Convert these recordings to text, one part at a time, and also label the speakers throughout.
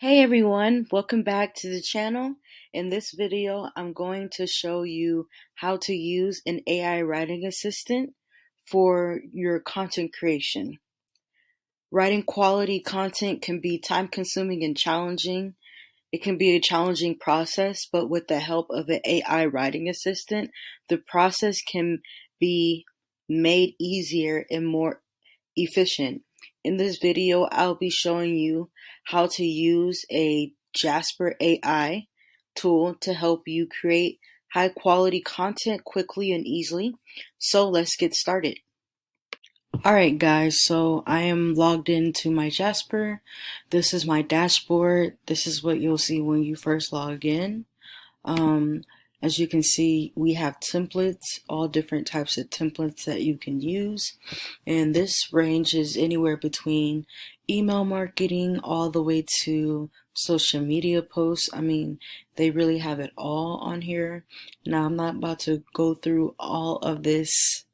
Speaker 1: Hey everyone, welcome back to the channel. In this video, I'm going to show you how to use an AI writing assistant for your content creation. Writing quality content can be time consuming and challenging. It can be a challenging process, but with the help of an AI writing assistant, the process can be made easier and more efficient. In this video, I'll be showing you how to use a Jasper AI tool to help you create high quality content quickly and easily. So let's get started. Alright guys, so I am logged into my Jasper. This is my dashboard. This is what you'll see when you first log in. Um, as you can see, we have templates, all different types of templates that you can use. And this ranges anywhere between email marketing all the way to social media posts. I mean, they really have it all on here. Now, I'm not about to go through all of this,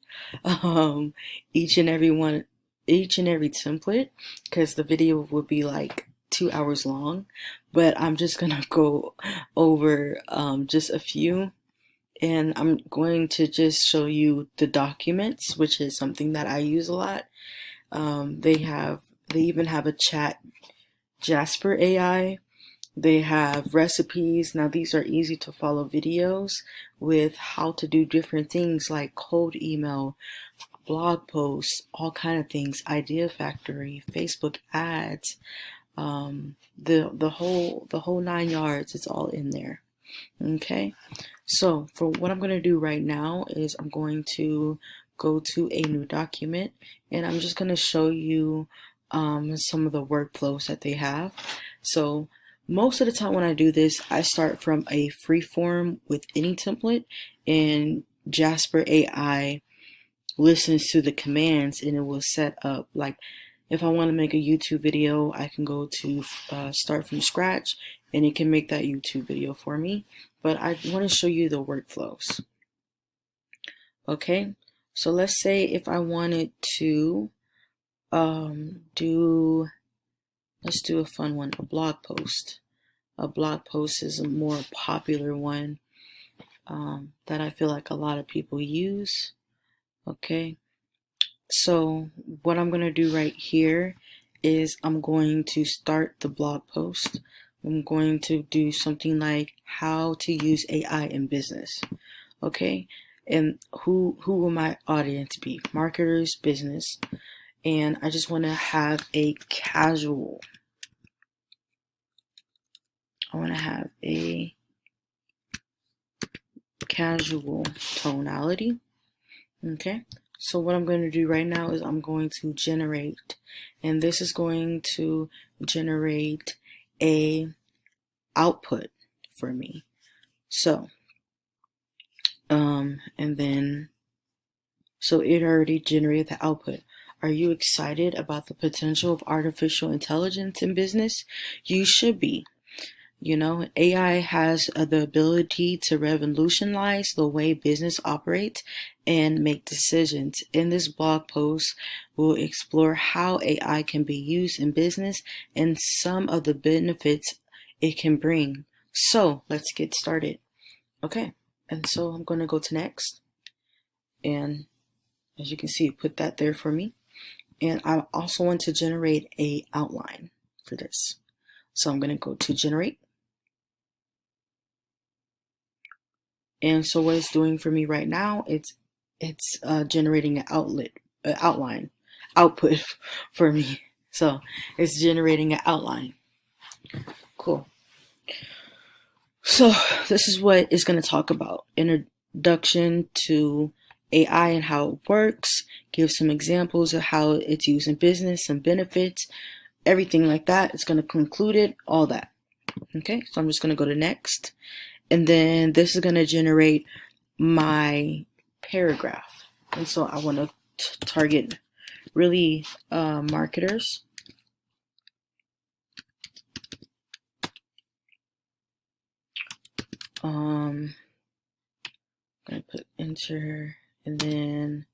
Speaker 1: um, each and every template, because the video would be like 2 hours long, but I'm just gonna go over just a few, and I'm going to just show you the documents, which is something that I use a lot. They even have a chat, Jasper AI. They have recipes. Now these are easy to follow videos with how to do different things like cold email, blog posts, all kind of things, idea factory, Facebook ads, the whole 9 yards. It's all in there. Okay, so for what I'm going to do right now is I'm going to go to a new document, and I'm just going to show you some of the workflows that they have. So most of the time when I do this, I start from a free form with any template, and Jasper AI listens to the commands and it will set up, like if I want to make a YouTube video, I can go to start from scratch and it can make that YouTube video for me. But I want to show you the workflows. Okay, so let's say if I wanted to let's do a fun one, a blog post. A blog post is a more popular one that I feel like a lot of people use. Okay, so what I'm going to do right here is I'm going to start the blog post. I'm going to do something like how to use AI in business. Okay, and who will my audience be? Marketers, business, and I just want to have a casual. I want to have a casual tonality. Okay, so what I'm going to do right now is I'm going to generate, and this is going to generate a output for me. So and then so it already generated the output. Are you excited about the potential of artificial intelligence in business? You should be. You know, AI has the ability to revolutionize the way business operates and make decisions. In this blog post, we'll explore how AI can be used in business and some of the benefits it can bring. So let's get started. Okay, and so I'm going to go to next. And as you can see, put that there for me. And I also want to generate a outline for this. So I'm going to go to generate. And so what it's doing for me right now, it's generating an output for me. So it's generating an outline. Cool. So this is what it's going to talk about. Introduction to AI and how it works. Give some examples of how it's used in business and benefits. Everything like that. It's going to conclude it. All that. Okay. So I'm just going to go to next. And then this is going to generate my paragraph. And so I want to target really marketers. I'm going to put enter and then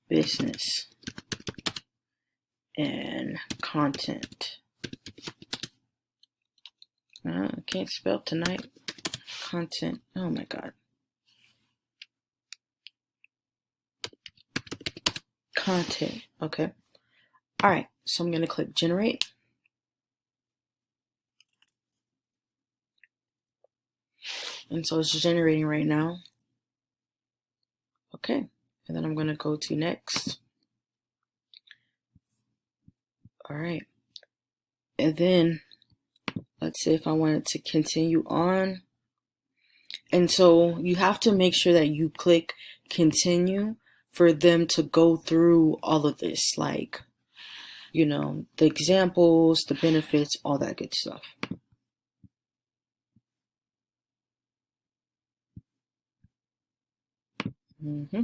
Speaker 1: business and content I can't spell tonight. Content. Oh my God. Content. Okay. All right. So I'm going to click generate. And so it's generating right now. Okay. And then I'm going to go to next. All right. And then let's say if I wanted to continue on. And so you have to make sure that you click continue for them to go through all of this, like, you know, the examples, the benefits, all that good stuff. Mm-hmm.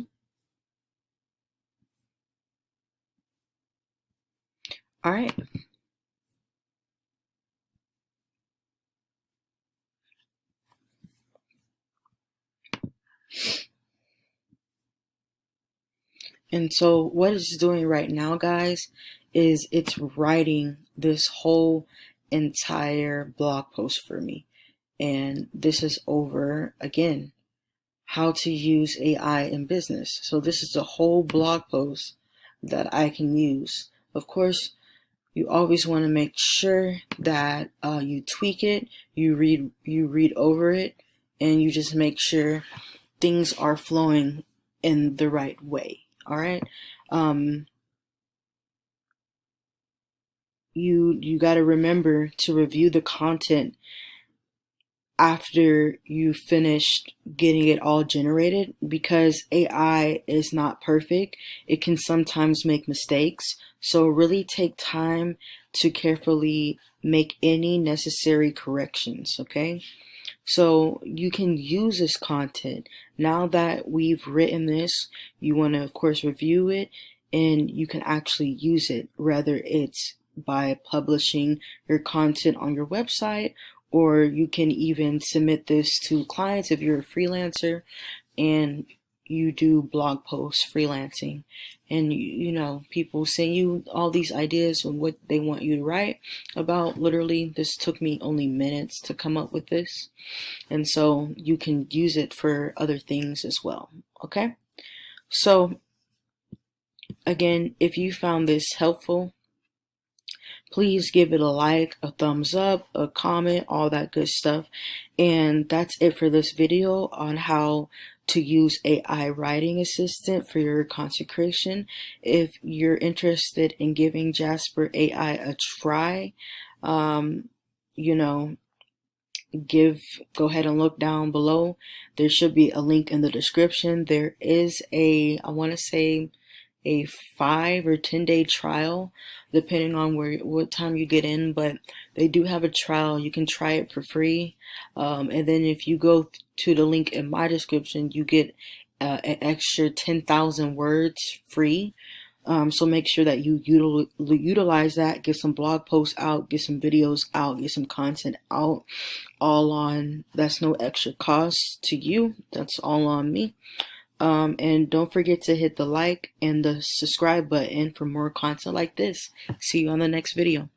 Speaker 1: All right. And so what it's doing right now, guys, is it's writing this whole entire blog post for me. And this is over, again, how to use AI in business. So this is a whole blog post that I can use. Of course, you always want to make sure that you tweak it, you read over it, and you just make sure things are flowing in the right way. All right. You got to remember to review the content after you finished getting it all generated, because AI is not perfect. It can sometimes make mistakes. So really take time to carefully make any necessary corrections, okay? So you can use this content. Now that we've written this, you want to, of course, review it, and you can actually use it, whether it's by publishing your content on your website, or you can even submit this to clients if you're a freelancer and you do blog posts freelancing, and you know, people send you all these ideas on what they want you to write about. Literally, this took me only minutes to come up with this. And so you can use it for other things as well. Okay. So again, if you found this helpful, please give it a like, a thumbs up, a comment, all that good stuff. And that's it for this video on how to use AI writing assistant for your content creation. If you're interested in giving Jasper AI a try, you know, go ahead and look down below. There should be a link in the description. There is I want to say a 5 or 10-day trial, depending on what time you get in, but they do have a trial. You can try it for free, and then if you go to the link in my description, you get an extra 10,000 words free. So make sure that you utilize that, get some blog posts out, get some videos out, get some content out, all on, that's no extra cost to you. That's all on me. And don't forget to hit the like and the subscribe button for more content like this. See you on the next video.